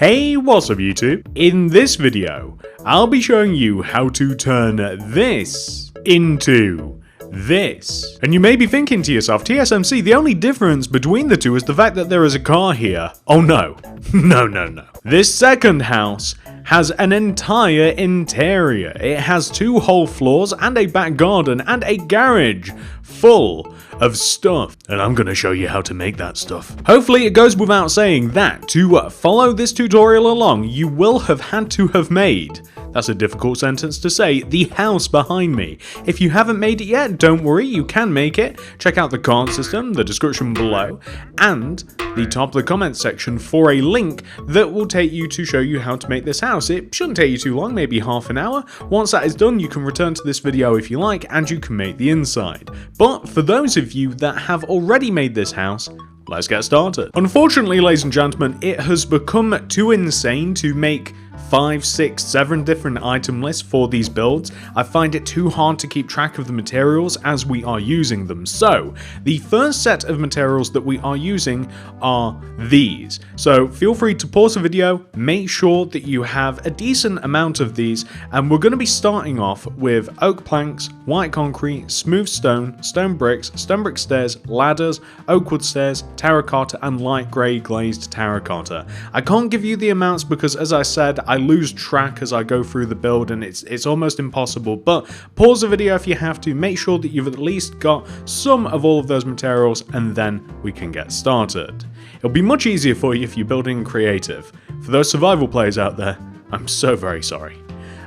Hey, what's up YouTube? In this video, I'll be showing you how to turn this into this. And you may be thinking to yourself, TSMC, the only difference between the two is the fact that there is a car here. Oh no, no. This second house has an entire interior. It has 2 whole floors and a back garden and a garage full of stuff, and I'm gonna show you how to make that stuff. Hopefully it goes without saying that to follow this tutorial along, you will have had to have made, that's a difficult sentence to say, the house behind me. If you haven't made it yet, don't worry, you can make it. Check out the card system, the description below, and the top of the comments section for a link that will take you to show you how to make this house. It shouldn't take you too long, maybe half an hour. Once that is done, you can return to this video if you like, and you can make the inside. But for those of you that have already made this house, let's get started. Unfortunately, ladies and gentlemen, it has become too insane to make 5, 6, 7 different item lists for these builds. I find it too hard to keep track of the materials as we are using them. So the first set of materials that we are using are these. So feel free to pause the video, make sure that you have a decent amount of these, and we're going to be starting off with oak planks, white concrete, smooth stone, stone brick stairs, ladders, oak wood stairs, terracotta, and light grey glazed terracotta. I can't give you the amounts because, as I said, I lose track as I go through the build and it's almost impossible, but pause the video if you have to, make sure that you've at least got some of all of those materials, and then we can get started. It'll be much easier for you if you're building creative. For those survival players out there, I'm so very sorry.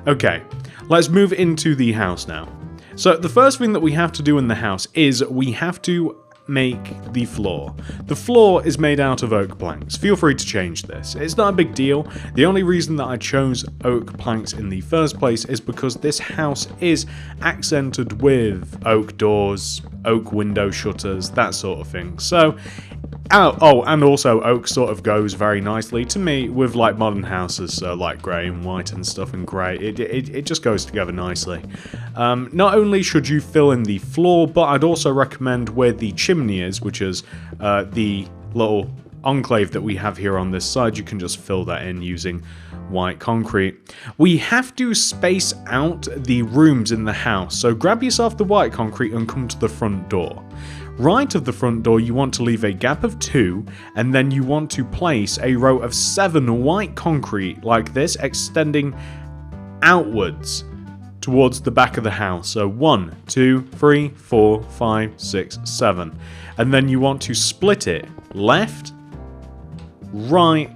Okay, let's move into the house now. So the first thing that we have to do in the house is we have to make the floor. The floor is made out of oak planks. Feel free to change this. It's not a big deal. The only reason that I chose oak planks in the first place is because this house is accented with oak doors, oak window shutters, that sort of thing. So, oh, and also oak sort of goes very nicely to me with like modern houses, so like grey and white and stuff and grey. It just goes together nicely. Not only should you fill in the floor, but I'd also recommend where the chimney is, which is the little enclave that we have here on this side, you can just fill that in using white concrete. We have to space out the rooms in the house, so grab yourself the white concrete and come to the front door. Right of the front door, you want to leave a gap of 2, and then you want to place a row of 7 white concrete like this, extending outwards towards the back of the house. So 1, 2, 3, 4, 5, 6, 7. And then you want to split it left, right,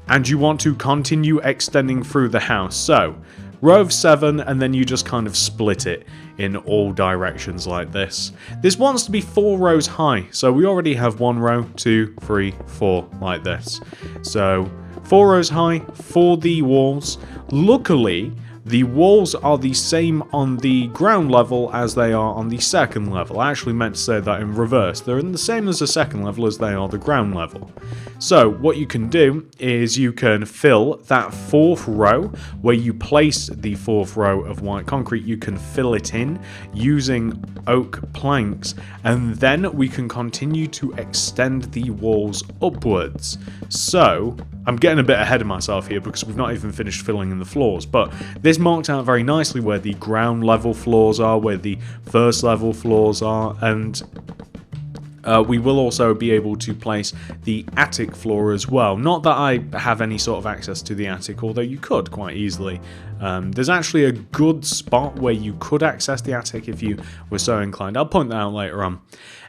and you want to continue extending through the house. So row of 7, and then you just kind of split it in all directions like this. This wants to be 4 rows high, so we already have 1 row, 2, 3, 4 like this. So 4 rows high for the walls. Luckily, the walls are the same on the ground level as they are on the second level. I actually meant to say that in reverse. They're in the same as the second level as they are the ground level. So what you can do is you can fill that 4th row where you place the 4th row of white concrete. You can fill it in using oak planks, and then we can continue to extend the walls upwards. So I'm getting a bit ahead of myself here because we've not even finished filling in the floors, but this marked out very nicely where the ground level floors are, where the first level floors are, and we will also be able to place the attic floor as well. Not that I have any sort of access to the attic, although you could quite easily. There's actually a good spot where you could access the attic if you were so inclined. I'll point that out later on.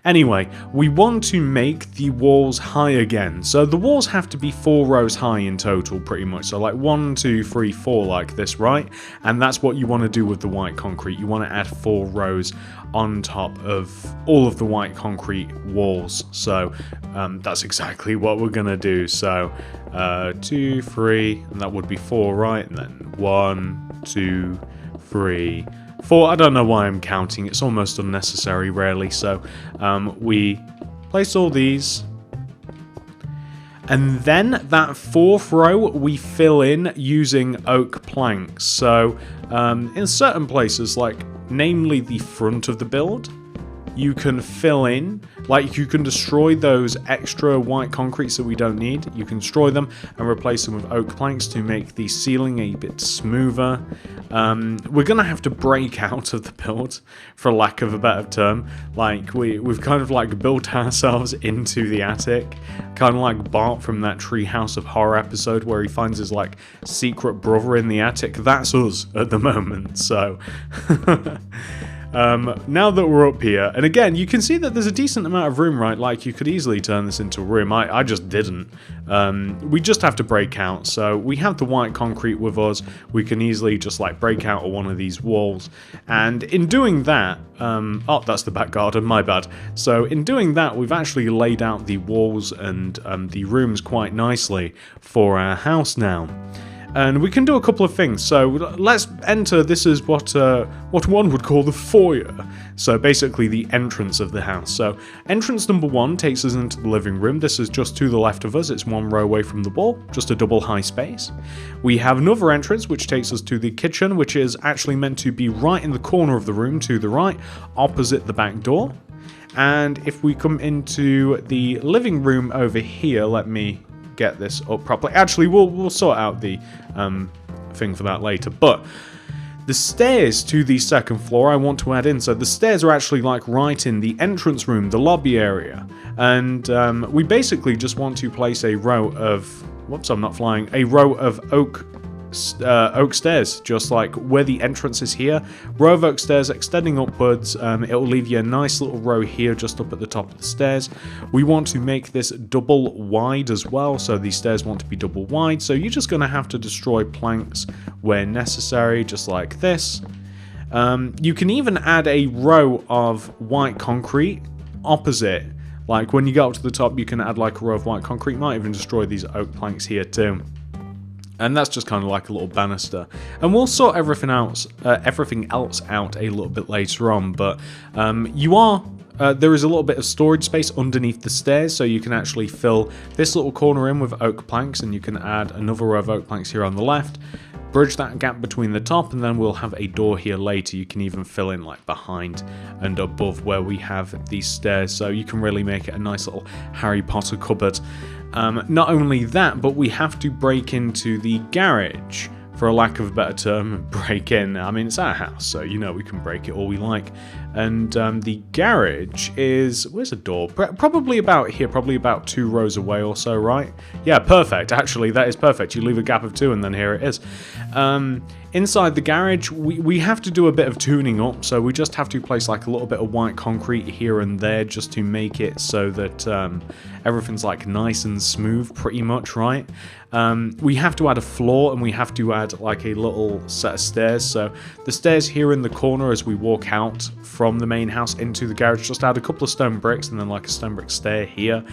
Anyway, we want to make the walls high again. So the walls have to be 4 rows high in total, pretty much. So like 1, 2, 3, 4 like this, right? And that's what you want to do with the white concrete. You want to add 4 rows on top of all of the white concrete walls. So that's exactly what we're going to do. So 2, 3, and that would be 4, right? And then 1, 2, 3, 4. I don't know why I'm counting. It's almost unnecessary, really. So we place all these. And then that 4th row we fill in using oak planks. So in certain places, like namely the front of the build, you can fill in, like you can destroy those extra white concretes that we don't need. You can destroy them and replace them with oak planks to make the ceiling a bit smoother. We're gonna have to break out of the build, for lack of a better term. Like we've kind of like built ourselves into the attic, kind of like Bart from that Treehouse of Horror episode where he finds his like secret brother in the attic. That's us at the moment. So now that we're up here, and again, you can see that there's a decent amount of room, right? Like, you could easily turn this into a room. I just didn't. We just have to break out. So we have the white concrete with us. We can easily just, like, break out of one of these walls. And in doing that, oh, that's the back garden, my bad. So in doing that, we've actually laid out the walls and the rooms quite nicely for our house now. And we can do a couple of things. So let's enter. This is what one would call the foyer. So basically the entrance of the house. So entrance number 1 takes us into the living room. This is just to the left of us. It's one row away from the wall, just a double high space. We have another entrance which takes us to the kitchen, which is actually meant to be right in the corner of the room to the right, opposite the back door. And if we come into the living room over here, let me get this up properly. Actually, we'll sort out the thing for that later. But the stairs to the second floor I want to add in. So the stairs are actually like right in the entrance room, the lobby area. And we basically just want to place a row of, whoops, I'm not flying, a row of oak stairs, just like where the entrance is here. Row of oak stairs extending upwards. It will leave you a nice little row here just up at the top of the stairs. We want to make this double wide as well, so these stairs want to be double wide. So you're just going to have to destroy planks where necessary, just like this. You can even add a row of white concrete opposite. Like when you go up to the top, you can add like a row of white concrete. Might even destroy these oak planks here too. And that's just kind of like a little banister. And we'll sort everything else out a little bit later on. But there is a little bit of storage space underneath the stairs, so you can actually fill this little corner in with oak planks, and you can add another row of oak planks here on the left. Bridge that gap between the top, and then we'll have a door here later. You can even fill in like behind and above where we have these stairs, so you can really make it a nice little Harry Potter cupboard. Not only that, but we have to break into the garage, for a lack of a better term. Break in, I mean, it's our house, so you know we can break it all we like. And the garage is, where's the door? Probably about here, probably about 2 rows away or so, right? Yeah, perfect. Actually, that is perfect. You leave a gap of 2 and then here it is. Inside the garage, we have to do a bit of tuning up, so we just have to place like a little bit of white concrete here and there just to make it so that everything's like nice and smooth pretty much, right? We have to add a floor, and we have to add like a little set of stairs. So the stairs here in the corner as we walk out from the main house into the garage, just add a couple of stone bricks and then like a stone brick stair here.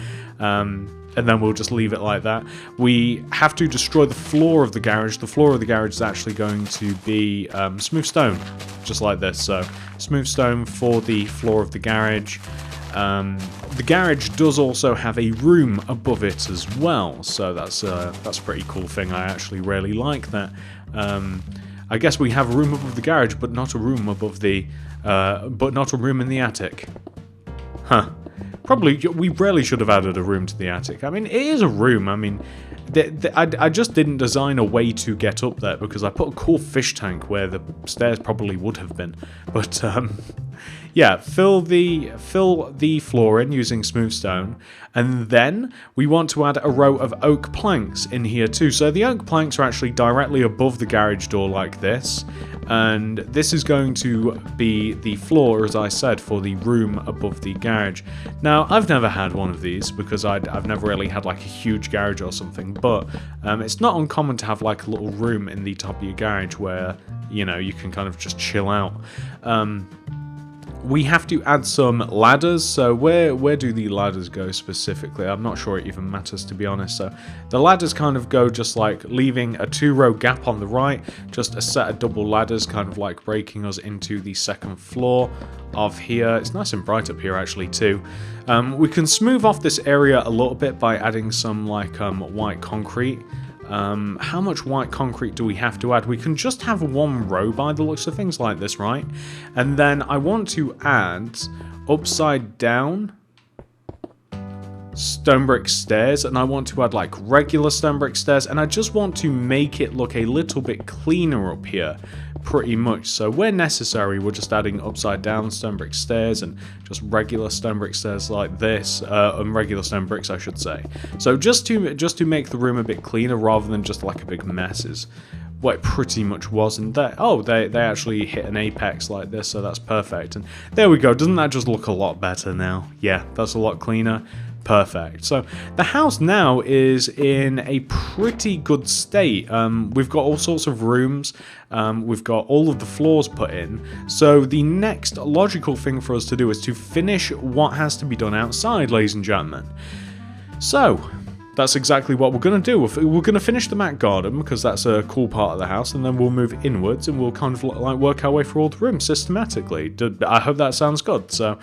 And then we'll just leave it like that. We have to destroy the floor of the garage. The floor of the garage is actually going to be smooth stone, just like this. So smooth stone for the floor of the garage. The garage does also have a room above it as well, so that's a pretty cool thing. I actually really like that. I guess we have a room above the garage, but not a room above the, but not a room in the attic. Huh. Probably, we really should have added a room to the attic. I mean, it is a room. I mean, I just didn't design a way to get up there because I put a cool fish tank where the stairs probably would have been. But yeah, fill the floor in using smooth stone, and then we want to add a row of oak planks in here too. So the oak planks are actually directly above the garage door like this, and this is going to be the floor, as I said, for the room above the garage. Now, I've never had one of these because I've never really had like a huge garage or something, but it's not uncommon to have like a little room in the top of your garage where, you know, you can kind of just chill out. We have to add some ladders. So where do the ladders go specifically? I'm not sure it even matters, to be honest. So the ladders kind of go just like leaving a 2-row gap on the right, just a set of double ladders kind of like breaking us into the second floor of here. It's nice and bright up here actually too. We can smooth off this area a little bit by adding some like white concrete. How much white concrete do we have to add? We can just have 1 row by the looks of things like this, right? And then I want to add upside down stone brick stairs, and I want to add like regular stone brick stairs, and I just want to make it look a little bit cleaner up here, pretty much. So where necessary, we're just adding upside down stone brick stairs and just regular stone brick stairs like this, and regular stone bricks, I should say. So just to make the room a bit cleaner rather than just like a big mess is what it pretty much was. And they actually hit an apex like this, so that's perfect. And there we go. Doesn't that just look a lot better now? Yeah, that's a lot cleaner. Perfect. So the house now is in a pretty good state. We've got all sorts of rooms. We've got all of the floors put in. So the next logical thing for us to do is to finish what has to be done outside, ladies and gentlemen. So that's exactly what we're going to do. We're going to finish the back garden because that's a cool part of the house, and then we'll move inwards and we'll kind of like work our way through all the rooms systematically. I hope that sounds good. So,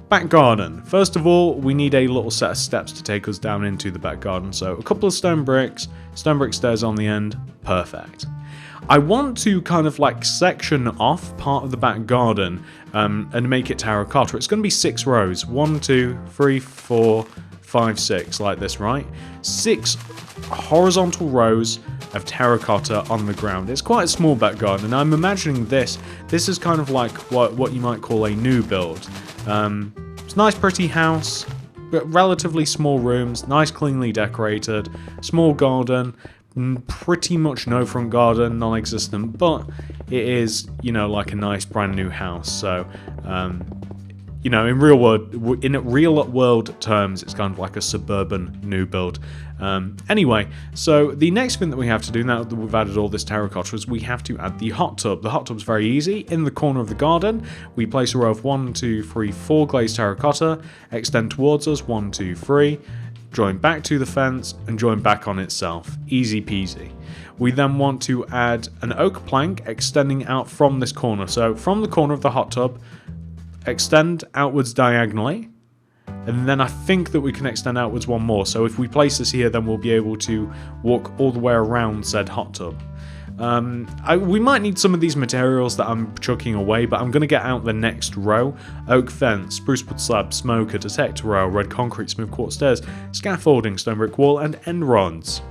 back garden. First of all, we need a little set of steps to take us down into the back garden. So a couple of stone brick stairs on the end. Perfect. I want to kind of like section off part of the back garden and make it terracotta. It's going to be 6 rows. 1, 2, 3, 4, 5, 6, like this, right? 6 horizontal rows of terracotta on the ground. It's quite a small back garden, and I'm imagining this is kind of like what you might call a new build. It's a nice pretty house, but relatively small rooms, nice cleanly decorated, small garden, pretty much no front garden, non-existent, but it is, you know, like a nice brand new house. So you know, in real world terms, it's kind of like a suburban new build. Anyway, so the next thing that we have to do now that we've added all this terracotta is we have to add the hot tub. The hot tub's very easy. In the corner of the garden, we place a row of 1, 2, 3, 4 glazed terracotta, extend towards us, 1, 2, 3, join back to the fence, and join back on itself. Easy peasy. We then want to add an oak plank extending out from this corner. So from the corner of the hot tub, extend outwards diagonally, and then I think that we can extend outwards one more. So if we place this here, then we'll be able to walk all the way around said hot tub. We might need some of these materials that I'm chucking away, but I'm going to get out the next row. Oak fence, spruce wood slab, smoker, detector rail, red concrete, smooth quartz stairs, scaffolding, stone brick wall, and end rods.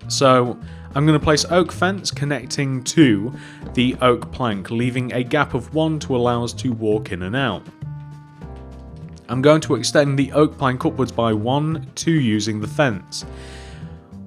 So I'm going to place oak fence connecting to the oak plank, leaving a gap of 1 to allow us to walk in and out. I'm going to extend the oak plank upwards by 1, 2 using the fence.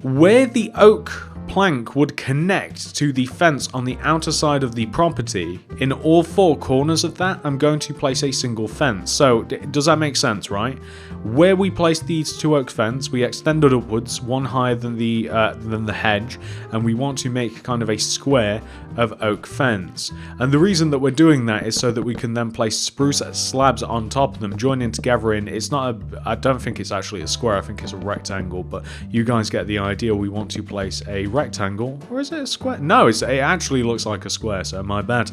Where the oak plank would connect to the fence on the outer side of the property, in all 4 corners of that, I'm going to place a single fence. So, does that make sense, right? Where we place these 2 oak fence, we extend it upwards, 1 higher than the hedge, and we want to make kind of a square of oak fence. And the reason that we're doing that is so that we can then place spruce slabs on top of them, joining together in, I don't think it's actually a square, I think it's a rectangle, but you guys get the idea. We want to place a rectangle, or is it a square? No, it actually looks like a square, so my bad.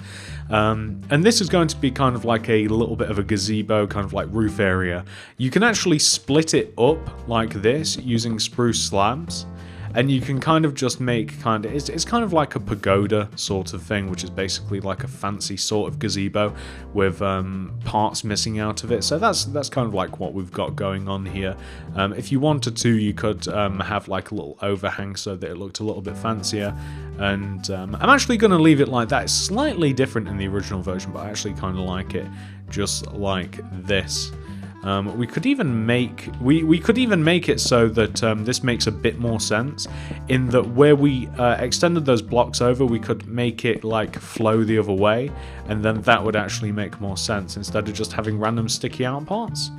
And this is going to be kind of like a little bit of a gazebo, kind of like roof area. You can actually split it up like this using spruce slabs, and you can kind of just make it's kind of like a pagoda sort of thing, which is basically like a fancy sort of gazebo with parts missing out of it. So that's kind of like what we've got going on here. If you wanted to, you could have like a little overhang so that it looked a little bit fancier. And I'm actually going to leave it like that. It's slightly different in the original version, but I actually kind of like it just like this. We could even make it so that this makes a bit more sense, in that where we extended those blocks over, we could make it like flow the other way, and then that would actually make more sense instead of just having random sticky out parts.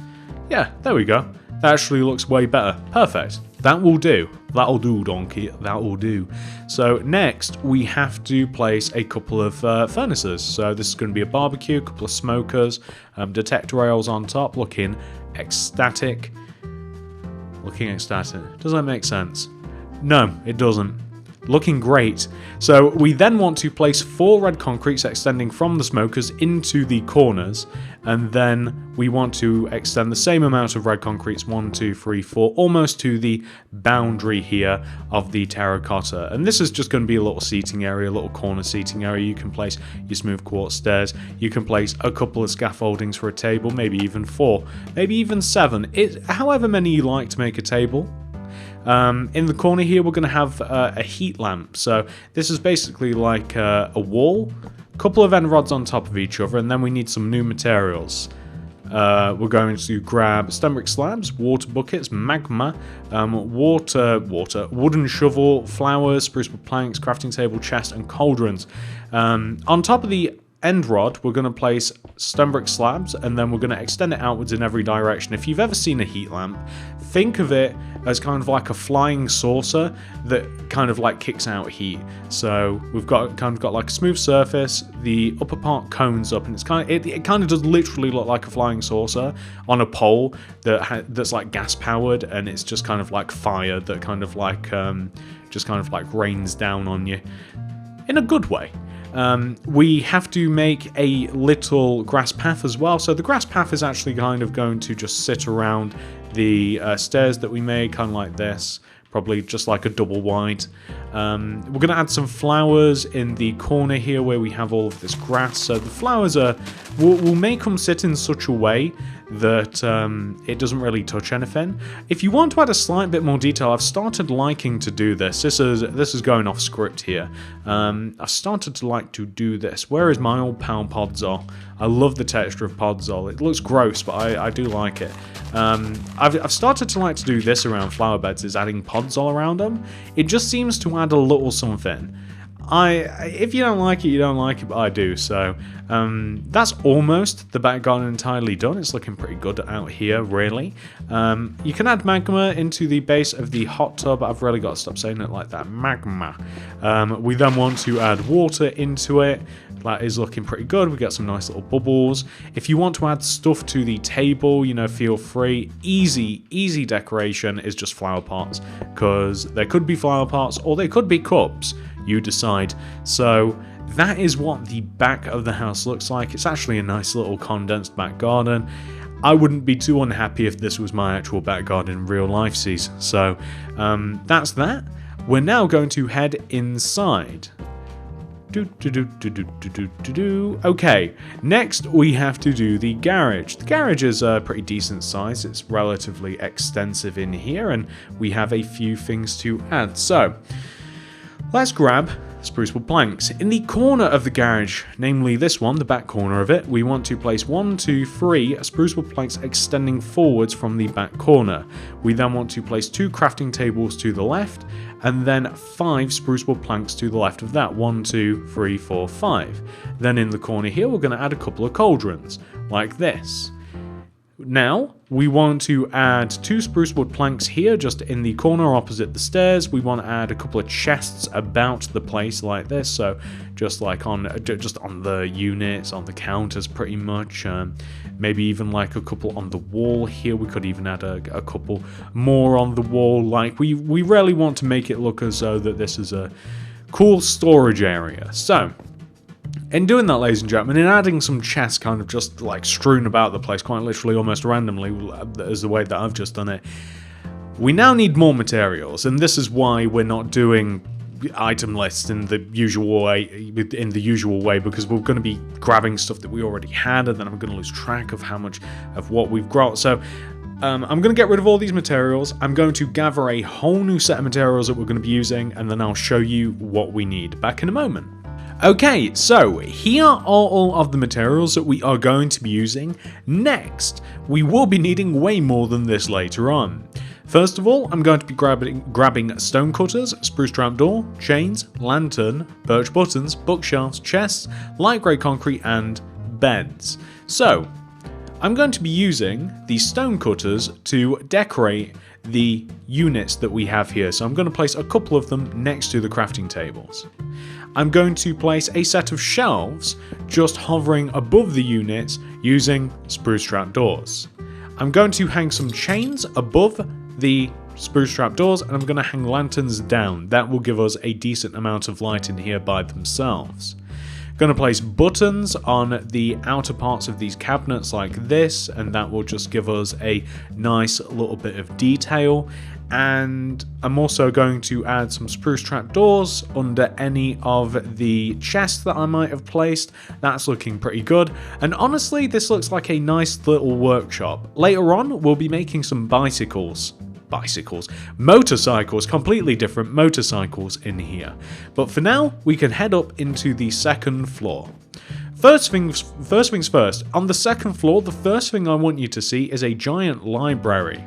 Yeah, there we go. That actually looks way better. Perfect. That will do. That'll do, donkey. That will do. So next, we have to place a couple of furnaces. So this is going to be a barbecue, a couple of smokers, detector rails on top, looking ecstatic. Does that make sense? No, it doesn't. Looking great. So we then want to place 4 red concretes extending from the smokers into the corners, and then we want to extend the same amount of red concretes, 1, 2, 3, 4, almost to the boundary here of the terracotta. And this is just going to be a little seating area, a little corner seating area. You can place your smooth quartz stairs, you can place a couple of scaffoldings for a table, maybe even 4, maybe even 7, however many you like to make a table. In the corner here, we're going to have a heat lamp. So this is basically like a wall, a couple of end rods on top of each other, and then we need some new materials. We're going to grab stone brick slabs, water buckets, magma, wooden shovel, flowers, spruce wood planks, crafting table, chest, and cauldrons. On top of the end rod, we're going to place stone brick slabs, and then we're going to extend it outwards in every direction. If you've ever seen a heat lamp, think of it as kind of like a flying saucer that kind of like kicks out heat. So we've got like a smooth surface, the upper part cones up, and it's it kind of does literally look like a flying saucer on a pole that's like gas powered, and it's just kind of like fire that kind of like just kind of like rains down on you in a good way. We have to make a little grass path as well. So the grass path is actually kind of going to just sit around the stairs that we made, kind of like this, probably just like a double wide. We're going to add some flowers in the corner here where we have all of this grass. So the flowers we'll make them sit in such a way that it doesn't really touch anything. If you want to add a slight bit more detail, I've started liking to do this. This is going off script here. I started to like to do this. Where is my old pal Podzol? I love the texture of Podzol. It looks gross, but I do like it. I've started to like to do this around flower beds, is adding Podzol around them. It just seems to add a little something. If you don't like it, you don't like it, but I do. So that's almost the back garden entirely done. It's looking pretty good out here, really. You can add magma into the base of the hot tub. I've really got to stop saying it like that. Magma. We then want to add water into it. That is looking pretty good. We got some nice little bubbles. If you want to add stuff to the table, feel free. Easy decoration is just flower pots, because there could be flower pots or they could be cups. You decide. So that is what the back of the house looks like. It's actually a nice little condensed back garden. I wouldn't be too unhappy if this was my actual back garden in real life, sees. So that's that. We're now going to head inside. Okay, next we have to do the garage. The garage is a pretty decent size. It's relatively extensive in here, and we have a few things to add. So let's grab spruce wood planks. In the corner of the garage, namely this one, the back corner of it, we want to place 1, 2, 3 spruce wood planks extending forwards from the back corner. We then want to place 2 crafting tables to the left, and then 5 spruce wood planks to the left of that. 1, 2, 3, 4, 5. Then in the corner here, we're going to add a couple of cauldrons, like this. Now, we want to add 2 spruce wood planks here, just in the corner opposite the stairs. We want to add a couple of chests about the place like this, so just like on the units, on the counters pretty much. Maybe even like a couple on the wall here. We could even add a couple more on the wall. Like we really want to make it look as though that this is a cool storage area. So in doing that, ladies and gentlemen, in adding some chests kind of just like strewn about the place, quite literally almost randomly, as the way that I've just done it, we now need more materials, and this is why we're not doing item lists in the usual way, because we're going to be grabbing stuff that we already had, and then I'm going to lose track of how much of what we've got. So I'm going to get rid of all these materials. I'm going to gather a whole new set of materials that we're going to be using, and then I'll show you what we need. Back in a moment. Okay, so here are all of the materials that we are going to be using. Next, we will be needing way more than this later on. First of all, I'm going to be grabbing stone cutters, spruce trapdoor, chains, lantern, birch buttons, bookshelves, chests, light grey concrete, and beds. So, I'm going to be using these stone cutters to decorate the units that we have here. So I'm going to place a couple of them next to the crafting tables. I'm going to place a set of shelves just hovering above the units using spruce trapdoors. I'm going to hang some chains above the spruce trap doors, and I'm going to hang lanterns down. That will give us a decent amount of light in here by themselves. Going to place buttons on the outer parts of these cabinets like this, and that will just give us a nice little bit of detail. And I'm also going to add some spruce trap doors under any of the chests that I might have placed. That's looking pretty good. And honestly, this looks like a nice little workshop. Later on, we'll be making some motorcycles, completely different motorcycles in here. But for now, we can head up into the second floor. First things first, on the second floor, the first thing I want you to see is a giant library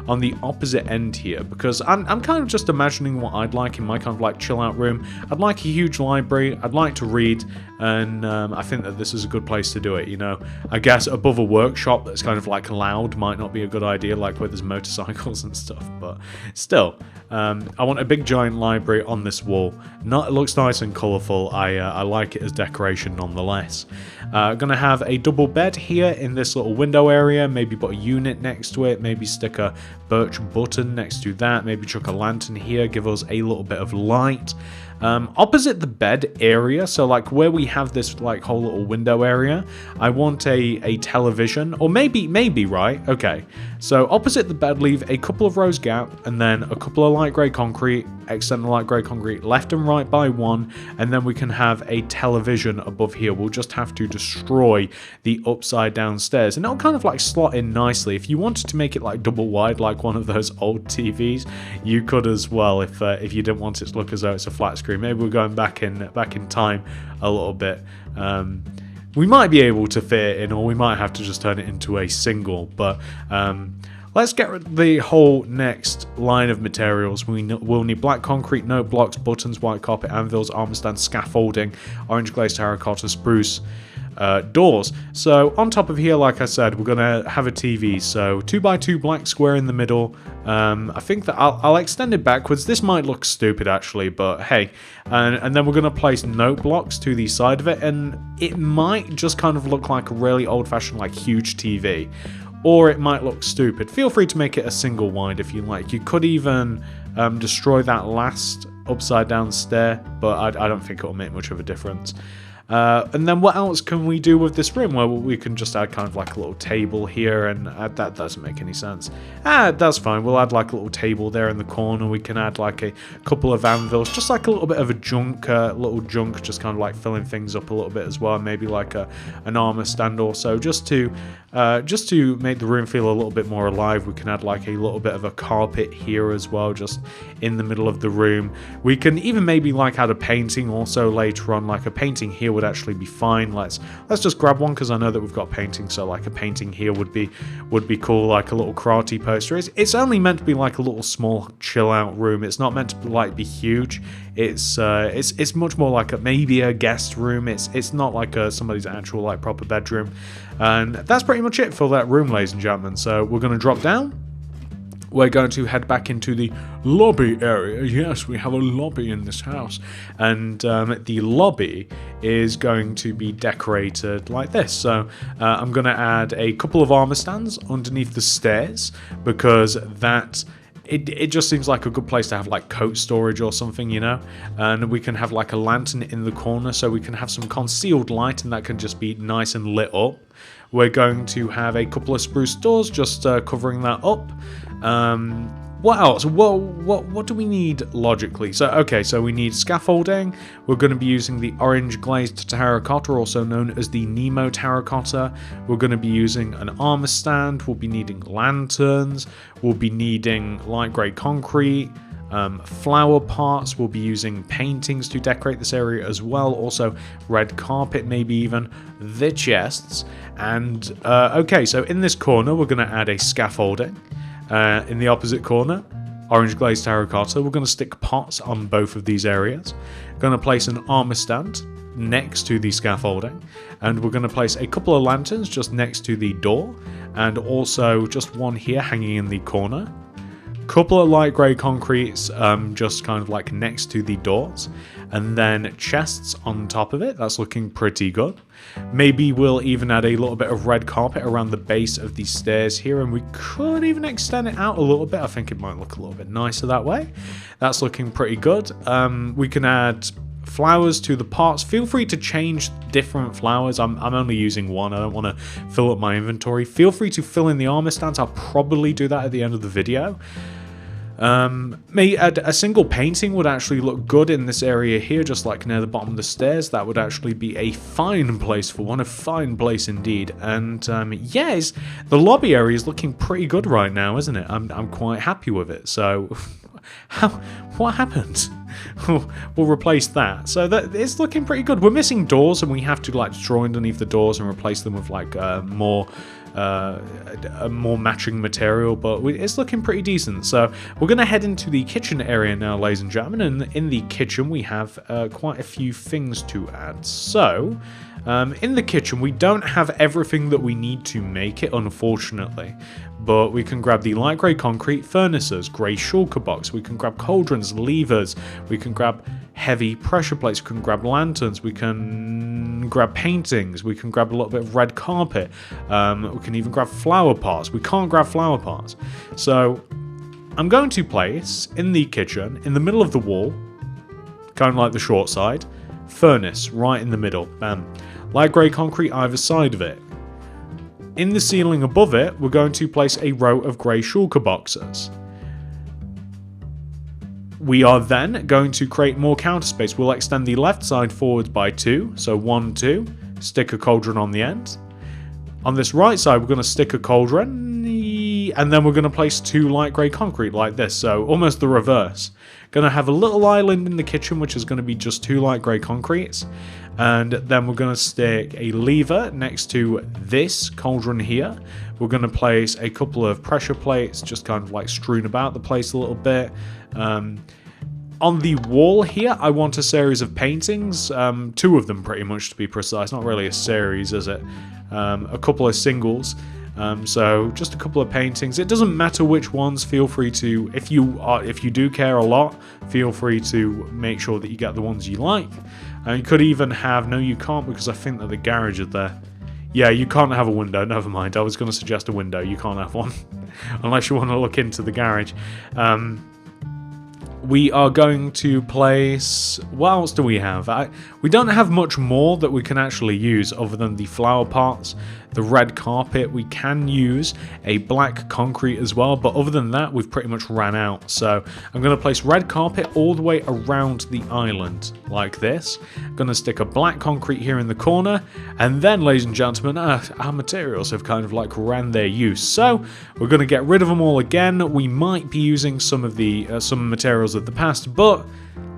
on the opposite end here, because I'm kind of just imagining what I'd like in my kind of like chill out room. I'd like a huge library, I'd like to read, and I think that this is a good place to do it, you know. I guess above a workshop that's kind of like loud might not be a good idea, like where there's motorcycles and stuff, but still, I want a big giant library on this wall. It looks nice and colourful. I like it as decoration nonetheless. Gonna have a double bed here in this little window area, maybe put a unit next to it, maybe stick a birch button next to that, maybe chuck a lantern here, give us a little bit of light. Opposite the bed area, so like where we have this like whole little window area, I want a television, or maybe right, okay. So opposite the bed, leave a couple of rows gap, and then a couple of light grey concrete, extend the light grey concrete left and right by one, and then we can have a television above here. We'll just have to destroy the upside down stairs, and it'll kind of like slot in nicely. If you wanted to make it like double wide, like one of those old TVs, you could as well. If you didn't want it to look as though it's a flat screen, maybe we're going back in time a little bit. We might be able to fit it in, or we might have to just turn it into a single, but let's get the whole next line of materials. We'll need black concrete, note blocks, buttons, white carpet, anvils, armor stand, scaffolding, orange glazed terracotta, spruce doors. So on top of here, like I said, we're gonna have a TV, so 2x2 black square in the middle. I think that I'll extend it backwards. This might look stupid actually, but hey. And then we're gonna place note blocks to the side of it, and it might just kind of look like a really old-fashioned like huge TV, or it might look stupid. Feel free to make it a single wide if you like. You could even destroy that last upside down stair, but I don't think it'll make much of a difference. And then what else can we do with this room? Well, we can just add kind of like a little table here, and that doesn't make any sense. That's fine. We'll add like a little table there in the corner. We can add like a couple of anvils, just like a little bit of a little junk, just kind of like filling things up a little bit as well. Maybe like an armor stand also, just to make the room feel a little bit more alive. We can add like a little bit of a carpet here as well, just in the middle of the room. We can even maybe like add a painting also later on. Like a painting here would actually be fine. Let's just grab one, because I know that we've got painting, so like a painting here would be cool, like a little karate poster. It's only meant to be like a little small chill out room. It's not meant to like be huge. It's much more like maybe a guest room. It's not like somebody's actual like proper bedroom. And that's pretty much it for that room, ladies and gentlemen. So we're going to drop down. We're going to head back into the lobby area. Yes, we have a lobby in this house. And the lobby is going to be decorated like this. So I'm going to add a couple of armor stands underneath the stairs, because it just seems like a good place to have like coat storage or something, you know. And we can have like a lantern in the corner, so we can have some concealed light, and that can just be nice and lit up. We're going to have a couple of spruce doors just covering that up. What else? What do we need logically? So we need scaffolding. We're going to be using the orange glazed terracotta, also known as the Nemo terracotta. We're going to be using an armor stand. We'll be needing lanterns. We'll be needing light grey concrete. Flower parts. We'll be using paintings to decorate this area as well. Also red carpet, maybe even the chests. And okay, so in this corner we're going to add a scaffolding. In the opposite corner, orange glazed terracotta. We're going to stick pots on both of these areas. Going to place an armor stand next to the scaffolding, and we're going to place a couple of lanterns just next to the door, and also just one here hanging in the corner. Couple of light grey concretes just kind of like next to the doors, and then chests on top of it. That's looking pretty good. Maybe we'll even add a little bit of red carpet around the base of these stairs here, and we could even extend it out a little bit. I think it might look a little bit nicer that way. That's looking pretty good. We can add flowers to the parts. Feel free to change different flowers. I'm only using one. I don't want to fill up my inventory. Feel free to fill in the armor stands. I'll probably do that at the end of the video. Maybe a single painting would actually look good in this area here, just like near the bottom of the stairs. That would actually be a fine place for one, a fine place indeed. And yes, the lobby area is looking pretty good right now, isn't it? I'm quite happy with it. So what happened? We'll replace that. So that it's looking pretty good. We're missing doors, and we have to like destroy underneath the doors and replace them with like more matching material, but it's looking pretty decent. So we're going to head into the kitchen area now, ladies and gentlemen, and in the kitchen we have quite a few things to add. So in the kitchen we don't have everything that we need to make it, unfortunately, but we can grab the light grey concrete furnaces, grey shulker box, we can grab cauldrons, levers, we can grab heavy pressure plates, we can grab lanterns, we can grab paintings, we can grab a little bit of red carpet, we can even grab flower pots. We can't grab flower pots. So I'm going to place in the kitchen, in the middle of the wall, kind of like the short side, furnace right in the middle, bam. Light grey concrete either side of it. In the ceiling above it, we're going to place a row of grey shulker boxes. We are then going to create more counter space. We'll extend the left side forwards by 2, so 1, 2, stick a cauldron on the end. On this right side, we're going to stick a cauldron, and then we're going to place 2 light grey concrete like this, so almost the reverse. Going to have a little island in the kitchen, which is going to be just 2 light grey concretes, and then we're going to stick a lever next to this cauldron here. We're going to place a couple of pressure plates, just kind of like strewn about the place a little bit. On the wall here, I want a series of paintings, 2 of them pretty much to be precise, not really a series, is it? A couple of singles, so just a couple of paintings. It doesn't matter which ones, feel free to, if you do care a lot, feel free to make sure that you get the ones you like. You could even have, no you can't, because I think that the garage is there. Yeah, you can't have a window, never mind. I was going to suggest a window, you can't have one, unless you want to look into the garage. We are going to place, what else do we have? We don't have much more that we can actually use other than the flower pots, the red carpet. We can use a black concrete as well, but other than that, we've pretty much ran out. So I'm going to place red carpet all the way around the island like this. I'm going to stick a black concrete here in the corner, and then, ladies and gentlemen, our materials have kind of like ran their use. So we're going to get rid of them all again. We might be using some of the some materials of the past, but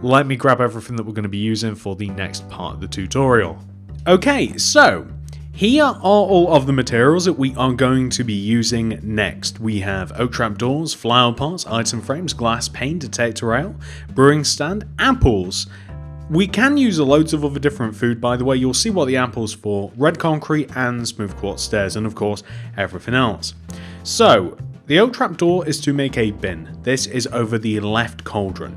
let me grab everything that we're going to be using for the next part of the tutorial. Okay, so here are all of the materials that we are going to be using next. We have oak trap doors, flower pots, item frames, glass pane, detector rail, brewing stand, apples. We can use loads of other different food, by the way. You'll see what the apple's for, red concrete and smooth quartz stairs, and of course everything else. So the oak trap door is to make a bin. This is over the left cauldron.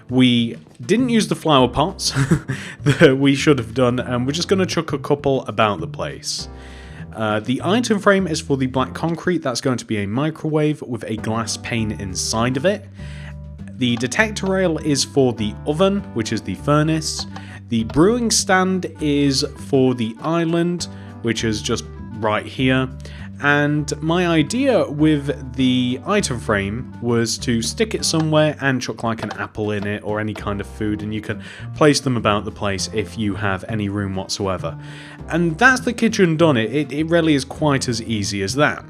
We didn't use the flower pots that we should have done, and we're just going to chuck a couple about the place. The item frame is for the black concrete. That's going to be a microwave with a glass pane inside of it. The detector rail is for the oven, which is the furnace. The brewing stand is for the island, which is just right here. And my idea with the item frame was to stick it somewhere and chuck like an apple in it or any kind of food, and you can place them about the place if you have any room whatsoever. And that's the kitchen done. It really is quite as easy as that.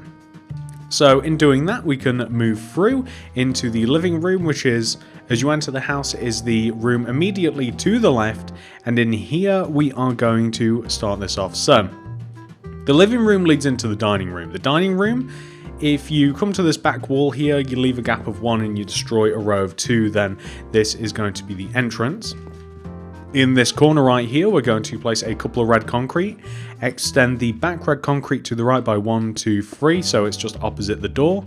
So in doing that, we can move through into the living room, which is, as you enter the house, is the room immediately to the left, and in here we are going to start this off. So the living room leads into the dining room. The dining room, if you come to this back wall here, you leave a gap of 1 and you destroy a row of 2, then this is going to be the entrance. In this corner right here, we're going to place a couple of red concrete, extend the back red concrete to the right by 1, 2, 3, so it's just opposite the door.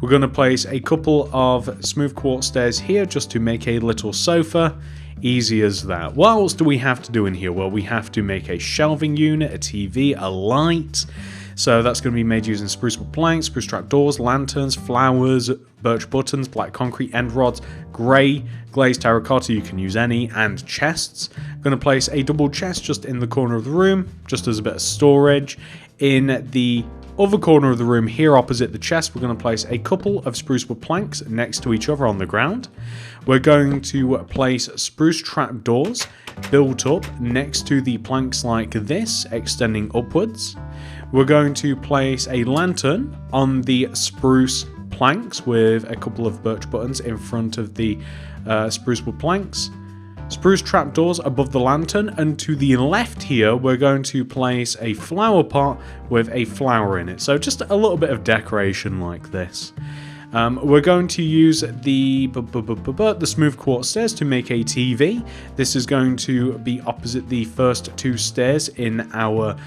We're going to place a couple of smooth quartz stairs here just to make a little sofa. Easy as that. What else do we have to do in here? Well, we have to make a shelving unit, a TV, a light. So that's going to be made using spruce wood planks, spruce trapdoors, lanterns, flowers, birch buttons, black concrete, end rods, grey, glazed terracotta, you can use any, and chests. I'm going to place a double chest just in the corner of the room, just as a bit of storage. In the other corner of the room here opposite the chest, we're going to place a couple of spruce wood planks next to each other on the ground. We're going to place spruce trapdoors built up next to the planks like this, extending upwards. We're going to place a lantern on the spruce planks with a couple of birch buttons in front of the spruce wood planks. Spruce trapdoors above the lantern, and to the left here we're going to place a flower pot with a flower in it. So just a little bit of decoration like this. We're going to use the smooth quartz stairs to make a TV. This is going to be opposite the first two stairs in our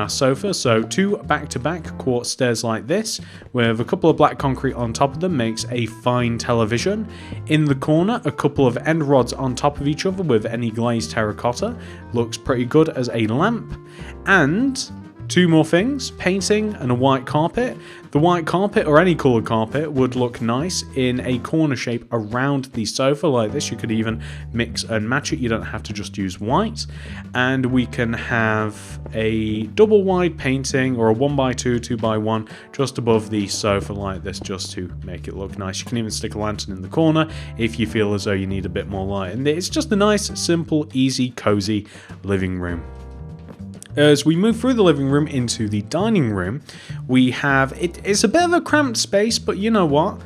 sofa. So two back-to-back quartz stairs like this, with a couple of black concrete on top of them, makes a fine television. In the corner, a couple of end rods on top of each other with any glazed terracotta. Looks pretty good as a lamp. And two more things, painting and a white carpet. The white carpet, or any coloured carpet, would look nice in a corner shape around the sofa like this. You could even mix and match it, you don't have to just use white. And we can have a double wide painting, or a 1x2, 2x1, just above the sofa like this, just to make it look nice. You can even stick a lantern in the corner if you feel as though you need a bit more light. And it's just a nice, simple, easy, cozy living room. As we move through the living room into the dining room, we have, it's a bit of a cramped space, but you know what?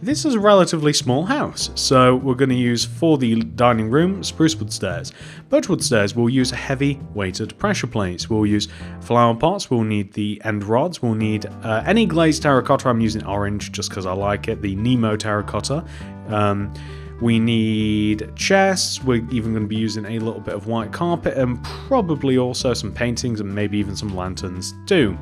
This is a relatively small house, so we're going to use, for the dining room, spruce wood stairs. Birchwood stairs, we'll use heavy weighted pressure plates. We'll use flower pots, we'll need the end rods, we'll need any glazed terracotta. I'm using orange just because I like it, the Nemo terracotta. We need chests, we're even going to be using a little bit of white carpet, and probably also some paintings and maybe even some lanterns too.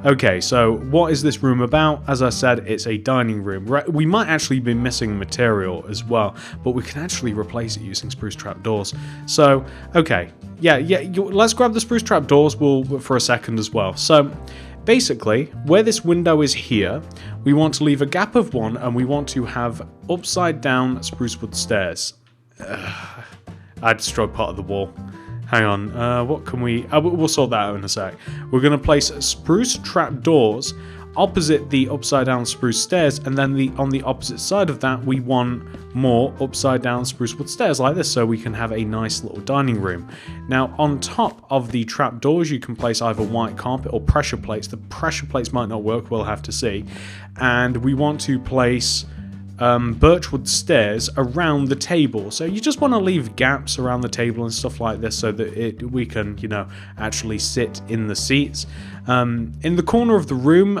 Okay, so what is this room about? As I said, it's a dining room. We might actually be missing material as well, but we can actually replace it using spruce trapdoors. So, okay, yeah, let's grab the spruce trapdoors for a second as well. So, basically, where this window is here, we want to leave a gap of one, and we want to have upside down spruce wood stairs. I destroyed part of the wall. Hang on, what can we... we'll sort that out in a sec. We're going to place spruce trapdoors opposite the upside down spruce stairs, and then on the opposite side of that we want more upside down spruce wood stairs like this, so we can have a nice little dining room. Now on top of the trapdoors you can place either white carpet or pressure plates. The pressure plates might not work, we'll have to see. And we want to place birchwood stairs around the table, so you just want to leave gaps around the table and stuff like this so that we can, you know, actually sit in the seats. In the corner of the room,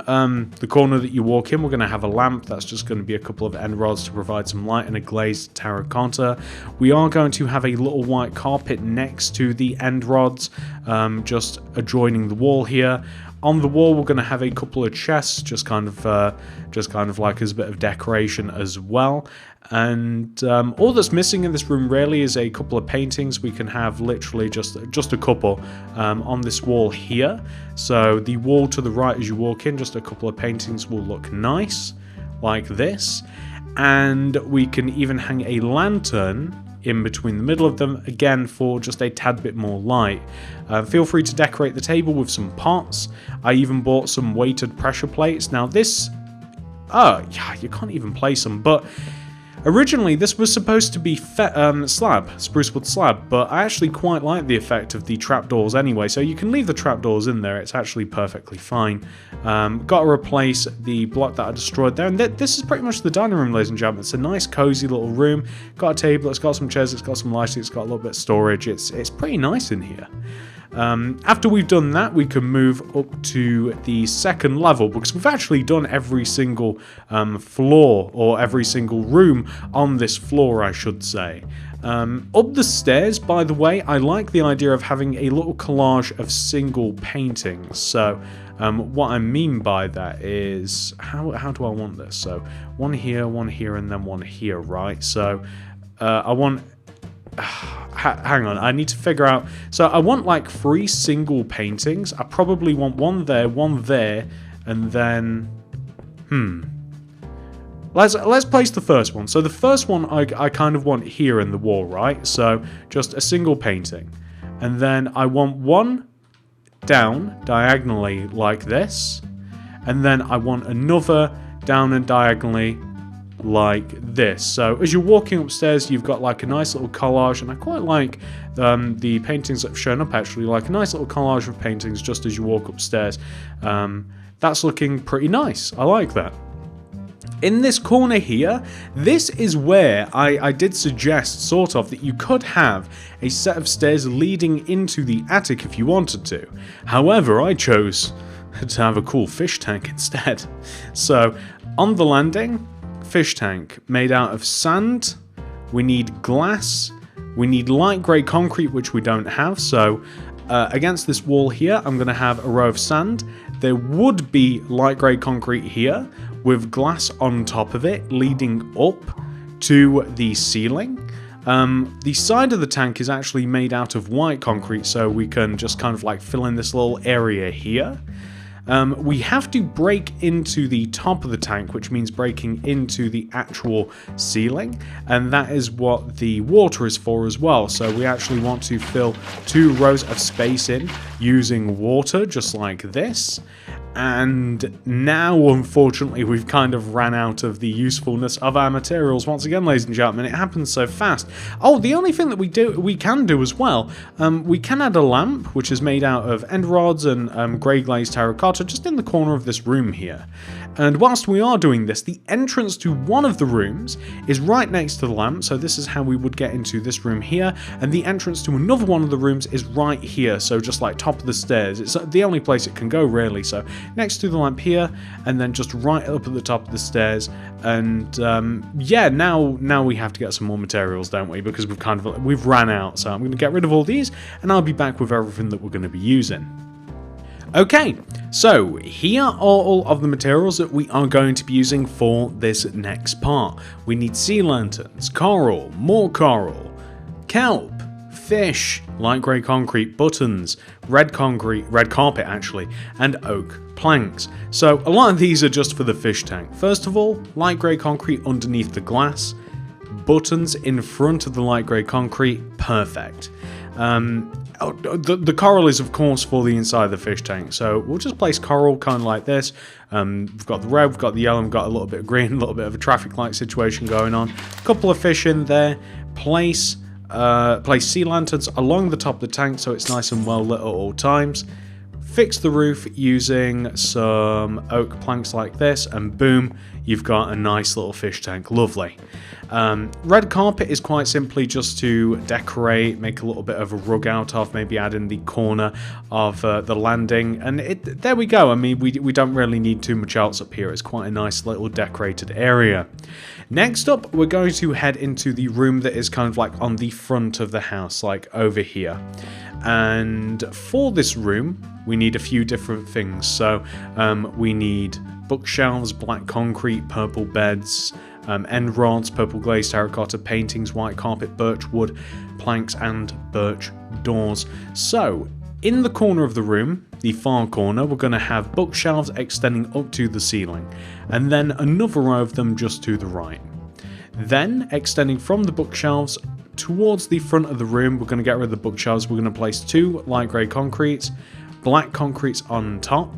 the corner that you walk in, we're going to have a lamp. That's just going to be a couple of end rods to provide some light, and a glazed terracotta. We are going to have a little white carpet next to the end rods, just adjoining the wall here. On the wall, we're going to have a couple of chests, just kind of like as a bit of decoration as well. And all that's missing in this room really is a couple of paintings. We can have literally just a couple on this wall here. So the wall to the right as you walk in, just a couple of paintings will look nice, like this. And we can even hang a lantern in between the middle of them, again for just a tad bit more light. Feel free to decorate the table with some pots. I even bought some weighted pressure plates. Now this, yeah, you can't even place them, but originally this was supposed to be spruce wood slab, but I actually quite like the effect of the trapdoors anyway, so you can leave the trapdoors in there, it's actually perfectly fine. Got to replace the block that I destroyed there, and this is pretty much the dining room, ladies and gentlemen. It's a nice cozy little room, got a table, it's got some chairs, it's got some lighting, it's got a little bit of storage, it's pretty nice in here. After we've done that, we can move up to the second level, because we've actually done every single floor, or every single room on this floor, I should say. Up the stairs, by the way, I like the idea of having a little collage of single paintings. So What I mean by that is, how do I want this? So one here, and then one here, right? So I want... hang on, I need to figure out... So I want like 3 single paintings. I probably want one there, and then... Let's place the first one. So the first one I kind of want here in the wall, right? So just a single painting. And then I want one down diagonally like this. And then I want another down and diagonally like this. So as you're walking upstairs, you've got like a nice little collage, and I quite like the paintings that have shown up actually, like a nice little collage of paintings just as you walk upstairs. That's looking pretty nice. I like that. In this corner here, this is where I did suggest, sort of, that you could have a set of stairs leading into the attic if you wanted to. However, I chose to have a cool fish tank instead. So, on the landing, fish tank made out of sand. We need glass. We need light grey concrete, which we don't have. So, against this wall here, I'm going to have a row of sand. There would be light grey concrete here, with glass on top of it, leading up to the ceiling. The side of the tank is actually made out of white concrete, so we can just kind of like fill in this little area here. We have to break into the top of the tank, which means breaking into the actual ceiling, and that is what the water is for as well. So we actually want to fill 2 rows of space in using water, just like this. And now, unfortunately, we've kind of ran out of the usefulness of our materials once again, ladies and gentlemen. It happens so fast. Oh, the only thing that we can do as well, we can add a lamp, which is made out of end rods and grey glazed terracotta, just in the corner of this room here. And whilst we are doing this, the entrance to one of the rooms is right next to the lamp, so this is how we would get into this room here, and the entrance to another one of the rooms is right here, so just like top of the stairs. It's the only place it can go, really. So next to the lamp here, and then just right up at the top of the stairs. And yeah, now we have to get some more materials, don't we? Because we've ran out. So I'm going to get rid of all these, and I'll be back with everything that we're going to be using. Okay, so here are all of the materials that we are going to be using for this next part. We need sea lanterns, coral, more coral, kelp, fish, light grey concrete, buttons, red carpet actually, and oak planks. So a lot of these are just for the fish tank. First of all, light grey concrete underneath the glass, buttons in front of the light grey concrete, perfect. The coral is of course for the inside of the fish tank, so we'll just place coral kind of like this. We've got the red, we've got the yellow, we've got a little bit of green, a little bit of a traffic light situation going on. A couple of fish in there. Place sea lanterns along the top of the tank so it's nice and well lit at all times. Fix the roof using some oak planks like this, and boom, you've got a nice little fish tank. Lovely. Red carpet is quite simply just to decorate, make a little bit of a rug out of, maybe add in the corner of the landing, and there we go. I mean, we don't really need too much else up here. It's quite a nice little decorated area. Next up, we're going to head into the room that is kind of like on the front of the house, like over here. And for this room, we need a few different things. So we need bookshelves, black concrete, purple beds, end rods, purple glazed terracotta, paintings, white carpet, birch wood, planks, and birch doors. So in the corner of the room, the far corner, we're going to have bookshelves extending up to the ceiling, and then another row of them just to the right. Then, extending from the bookshelves towards the front of the room, we're going to get rid of the bookshelves. We're going to place 2 light grey concretes, black concretes on top,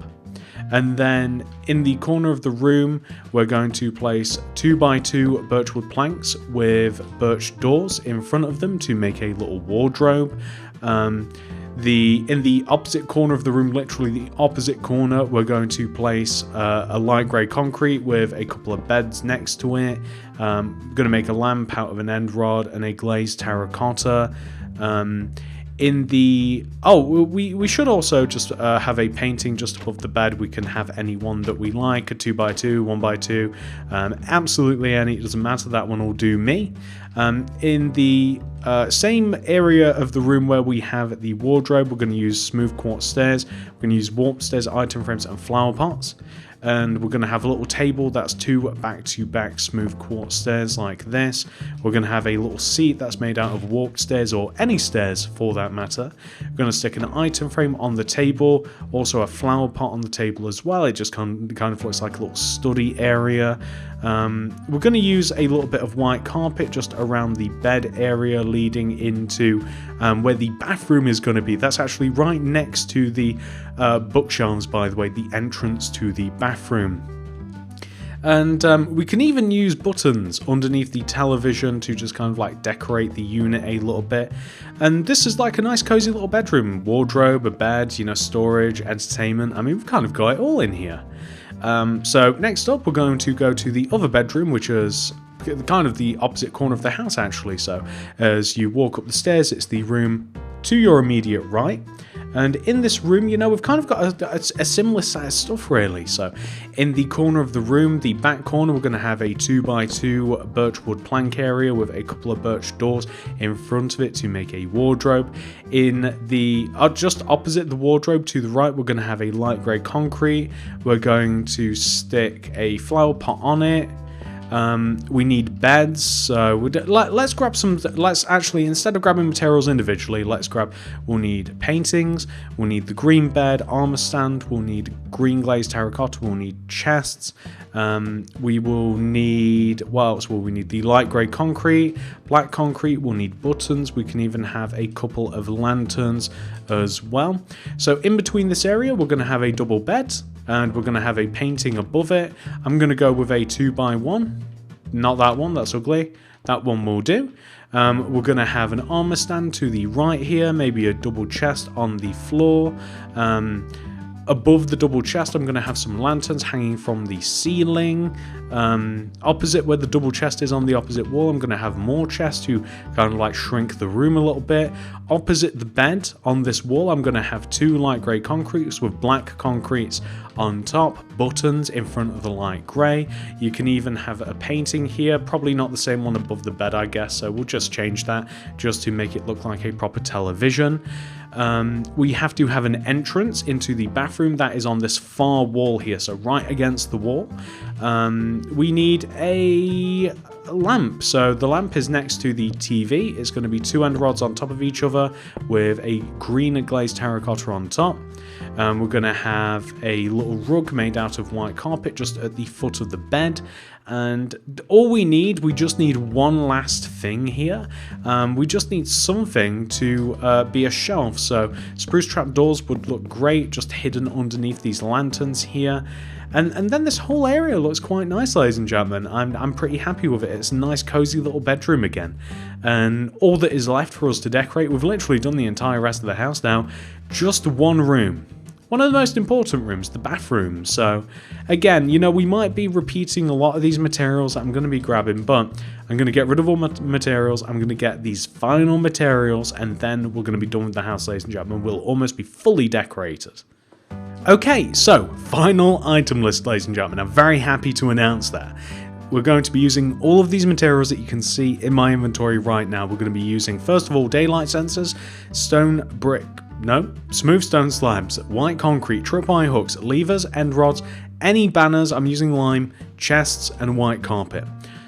and then in the corner of the room, we're going to place 2x2 birchwood planks with birch doors in front of them to make a little wardrobe. In the opposite corner of the room, literally the opposite corner, we're going to place a light grey concrete with a couple of beds next to it. Going to make a lamp out of an end rod and a glazed terracotta. In the we should also just have a painting just above the bed. We can have any one that we like, a 2x2, 1x2, absolutely any, it doesn't matter, that one will do me. In the same area of the room where we have the wardrobe, we're going to use smooth quartz stairs, we're going to use warp stairs, item frames and flower pots. And we're going to have a little table that's 2 back-to-back smooth quartz stairs like this. We're going to have a little seat that's made out of warped stairs, or any stairs for that matter. We're going to stick an item frame on the table, also a flower pot on the table as well. It just kind of looks like a little study area. We're going to use a little bit of white carpet just around the bed area leading into where the bathroom is going to be. That's actually right next to the bookshelves, by the way, the entrance to the bathroom. And we can even use buttons underneath the television to just kind of like decorate the unit a little bit. And this is like a nice cozy little bedroom. Wardrobe, a bed, you know, storage, entertainment. I mean, we've kind of got it all in here. So next up, we're going to go to the other bedroom, which is kind of the opposite corner of the house actually. So as you walk up the stairs, it's the room to your immediate right. And in this room, you know, we've kind of got a similar set of stuff really. So in the corner of the room, the back corner, we're going to have a 2x2 birchwood plank area with a couple of birch doors in front of it to make a wardrobe. In the just opposite the wardrobe to the right, we're going to have a light grey concrete. We're going to stick a flower pot on it. We need beds, so let's grab some, let's actually, instead of grabbing materials individually, we'll need paintings, we'll need the green bed, armor stand, we'll need green glazed terracotta, we'll need chests, we will need, what else will we need? The light grey concrete, black concrete, we'll need buttons, we can even have a couple of lanterns as well. So in between this area, we're going to have a double bed. And we're going to have a painting above it. I'm going to go with a 2x1. Not that one, that's ugly. That one will do. We're going to have an armor stand to the right here. Maybe a double chest on the floor. Above the double chest, I'm going to have some lanterns hanging from the ceiling. Opposite where the double chest is on the opposite wall, I'm going to have more chests to kind of like shrink the room a little bit. Opposite the bed on this wall, I'm going to have 2 light grey concretes with black concretes on top, buttons in front of the light grey. You can even have a painting here, probably not the same one above the bed, I guess, so we'll just change that just to make it look like a proper television. We have to have an entrance into the bathroom that is on this far wall here, so right against the wall. We need a lamp, so the lamp is next to the TV. It's going to be 2 end rods on top of each other with a green glazed terracotta on top. We're going to have a little rug made out of white carpet just at the foot of the bed. And all we just need one last thing here. We just need something to be a shelf. So spruce trapdoors would look great, just hidden underneath these lanterns here. And then this whole area looks quite nice, ladies and gentlemen. I'm pretty happy with it. It's a nice cozy little bedroom again. And all that is left for us to decorate, we've literally done the entire rest of the house now. Just one room. One of the most important rooms, the bathroom. So again, you know, we might be repeating a lot of these materials that I'm going to be grabbing, but I'm going to get rid of all materials. I'm going to get these final materials, and then we're going to be done with the house, ladies and gentlemen. We'll almost be fully decorated. Okay, so final item list, ladies and gentlemen. I'm very happy to announce that. We're going to be using all of these materials that you can see in my inventory right now. We're going to be using, first of all, daylight sensors, smooth stone slabs, white concrete, tripwire hooks, levers, end rods, any banners, I'm using lime, chests, and white carpet.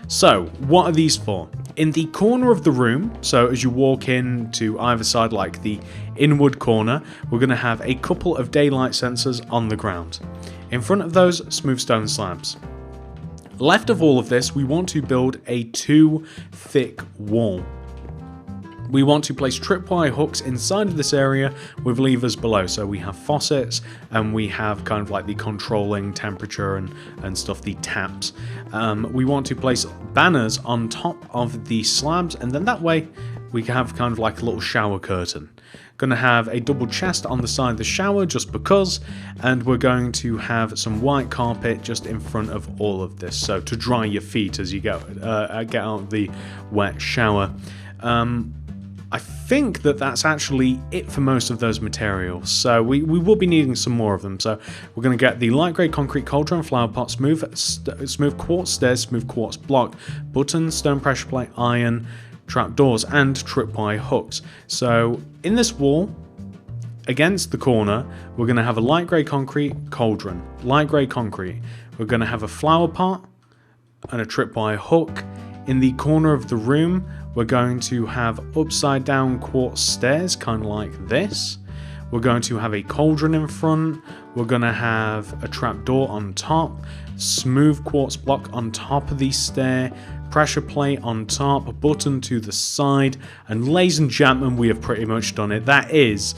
So, what are these for? In the corner of the room, so as you walk in to either side, like the inward corner, we're going to have a couple of daylight sensors on the ground. In front of those, smooth stone slabs. Left of all of this, we want to build a 2-thick wall. We want to place tripwire hooks inside of this area with levers below. So we have faucets, and we have kind of like the controlling temperature and stuff, the taps. We want to place banners on top of the slabs, and then that way we have kind of like a little shower curtain. Going to have a double chest on the side of the shower just because, and we're going to have some white carpet just in front of all of this, so to dry your feet as you get out of the wet shower. I think that that's actually it for most of those materials, so we will be needing some more of them. So we're going to get the light grey concrete cauldron, flower pot, smooth quartz stairs, smooth quartz block, button, stone pressure plate, iron, trapdoors, and tripwire hooks. So in this wall, against the corner, we're going to have a light grey concrete cauldron, light grey concrete. We're going to have a flower pot and a tripwire hook. In the corner of the room, we're going to have upside down quartz stairs, kind of like this. We're going to have a cauldron in front. We're going to have a trapdoor on top, smooth quartz block on top of the stair, pressure plate on top, a button to the side, and ladies and gentlemen, we have pretty much done it. That is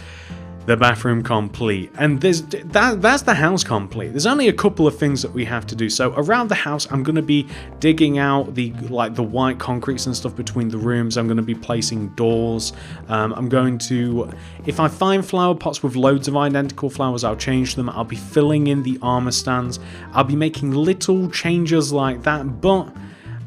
the bathroom complete, and that's the house complete. There's only a couple of things that we have to do. So around the house, I'm going to be digging out the white concretes and stuff between the rooms. I'm going to be placing doors. I'm going to, if I find flower pots with loads of identical flowers, I'll change them. I'll be filling in the armor stands. I'll be making little changes like that, but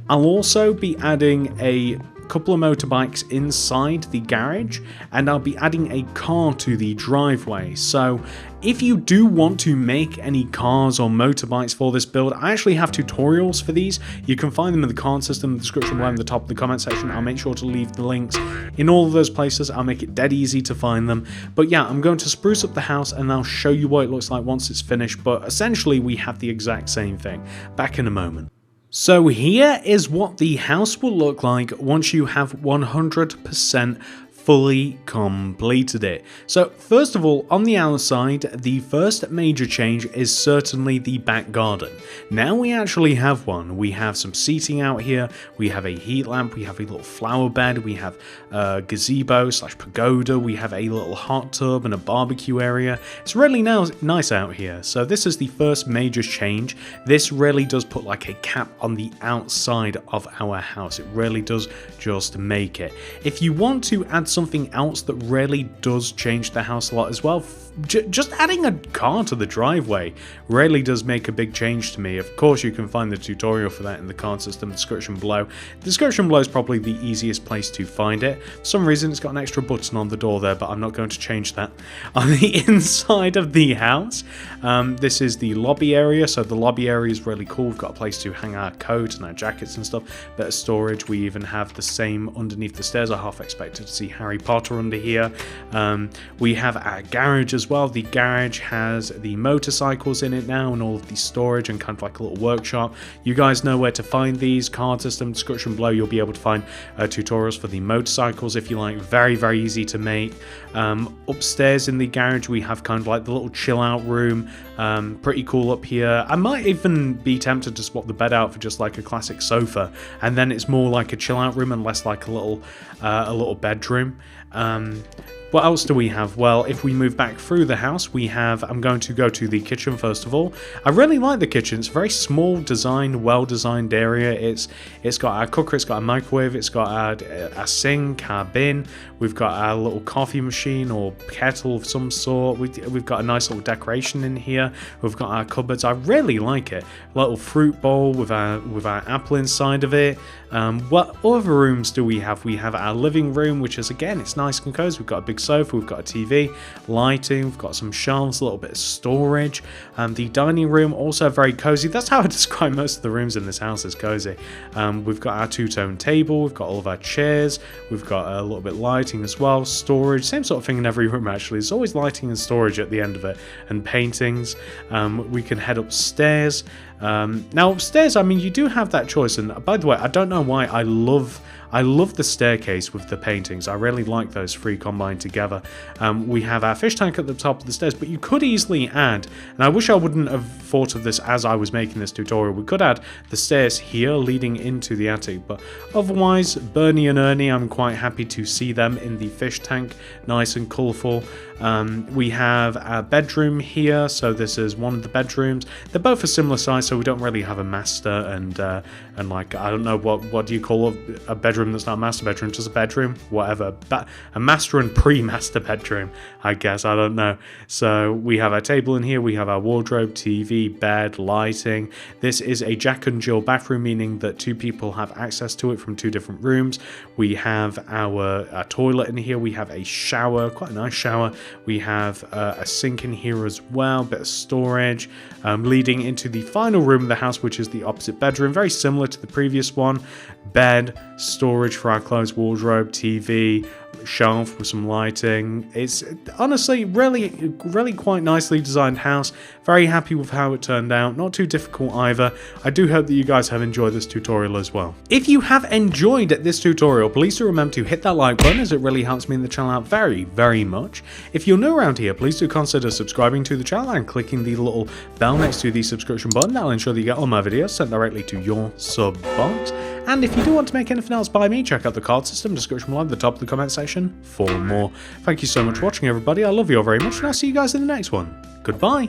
I'll also be adding a couple of motorbikes inside the garage, and I'll be adding a car to the driveway. So if you do want to make any cars or motorbikes for this build, I actually have tutorials for these. You can find them in the card system, the description below, in the top of the comment section. I'll make sure to leave the links in all of those places. I'll make it dead easy to find them. But yeah, I'm going to spruce up the house and I'll show you what it looks like once it's finished. But essentially we have the exact same thing. Back in a moment. So here is what the house will look like once you have 100% fully completed it. So first of all, on the outside, the first major change is certainly the back garden. Now we actually have one. We have some seating out here, we have a heat lamp, we have a little flower bed, we have a gazebo / pagoda, we have a little hot tub and a barbecue area. It's really nice out here. So this is the first major change. This really does put like a cap on the outside of our house. It really does just make it. If you want to add something else that really does change the house a lot as well, just adding a car to the driveway really does make a big change to me. Of course, you can find the tutorial for that in the card system description below. The description below is probably the easiest place to find it. For some reason, it's got an extra button on the door there, but I'm not going to change that. On the inside of the house, this is the lobby area. So the lobby area is really cool. We've got a place to hang our coat and our jackets and stuff. Bit of storage. We even have the same underneath the stairs. I half expected to see Harry Potter under here. We have our garage as well. The garage has the motorcycles in it now and all of the storage and kind of like a little workshop. You guys know where to find these. Card system description below, you'll be able to find tutorials for the motorcycles if you like. Very, very easy to make. Upstairs in the garage, we have kind of like the little chill out room. Pretty cool up here. I might even be tempted to swap the bed out for just like a classic sofa, and then it's more like a chill out room and less like a little bedroom. What else do we have? Well, if we move back through the house, we have, I'm going to go to the kitchen first of all. I really like the kitchen. It's a very small design, well-designed area. It's got our cooker, it's got a microwave, it's got our sink, our bin. We've got our little coffee machine or kettle of some sort. We've got a nice little decoration in here. We've got our cupboards. I really like it. A little fruit bowl with our apple inside of it. What other rooms do we have? We have our living room, which is, again, it's nice and cozy. We've got a big sofa, we've got a TV, lighting, we've got some shelves, a little bit of storage. The dining room, also very cozy. That's how I describe most of the rooms in this house, as cozy. We've got our two-tone table, we've got all of our chairs, we've got a little bit of lighting as well, storage, same sort of thing in every room actually. There's always lighting and storage at the end of it, and paintings. We can head upstairs. Now upstairs, I mean, you do have that choice, and by the way, I don't know why I love the staircase with the paintings. I really like those three combined together. We have our fish tank at the top of the stairs, but you could easily add, and I wish I wouldn't have thought of this as I was making this tutorial, we could add the stairs here leading into the attic, but otherwise, Bernie and Ernie, I'm quite happy to see them in the fish tank, nice and colourful. We have our bedroom here, so this is one of the bedrooms. They're both a similar size, so we don't really have a master and like, I don't know, what do you call a bedroom that's not a master bedroom, just a bedroom, whatever, a master and pre-master bedroom, I guess, I don't know. So we have our table in here, we have our wardrobe, TV, bed, lighting. This is a Jack and Jill bathroom, meaning that two people have access to it from two different rooms. We have our toilet in here, we have a shower, quite a nice shower, we have a sink in here as well, bit of storage, leading into the final room of the house, which is the opposite bedroom, very similar to the previous one. Bed, storage for our clothes, wardrobe, TV, shelf with some lighting. It's honestly really quite nicely designed house. Very happy with how it turned out, not too difficult either. I do hope that you guys have enjoyed this tutorial as well. If you have enjoyed this tutorial, please do remember to hit that like button, as it really helps me in the channel out very much. If you're new around here, please do consider subscribing to the channel and clicking the little bell next to the subscription button. That'll ensure that you get all my videos sent directly to your sub box. And if you do want to make anything else by me, check out the card system description below at the top of the comment section for more. Thank you so much for watching, everybody. I love you all very much, and I'll see you guys in the next one. Goodbye.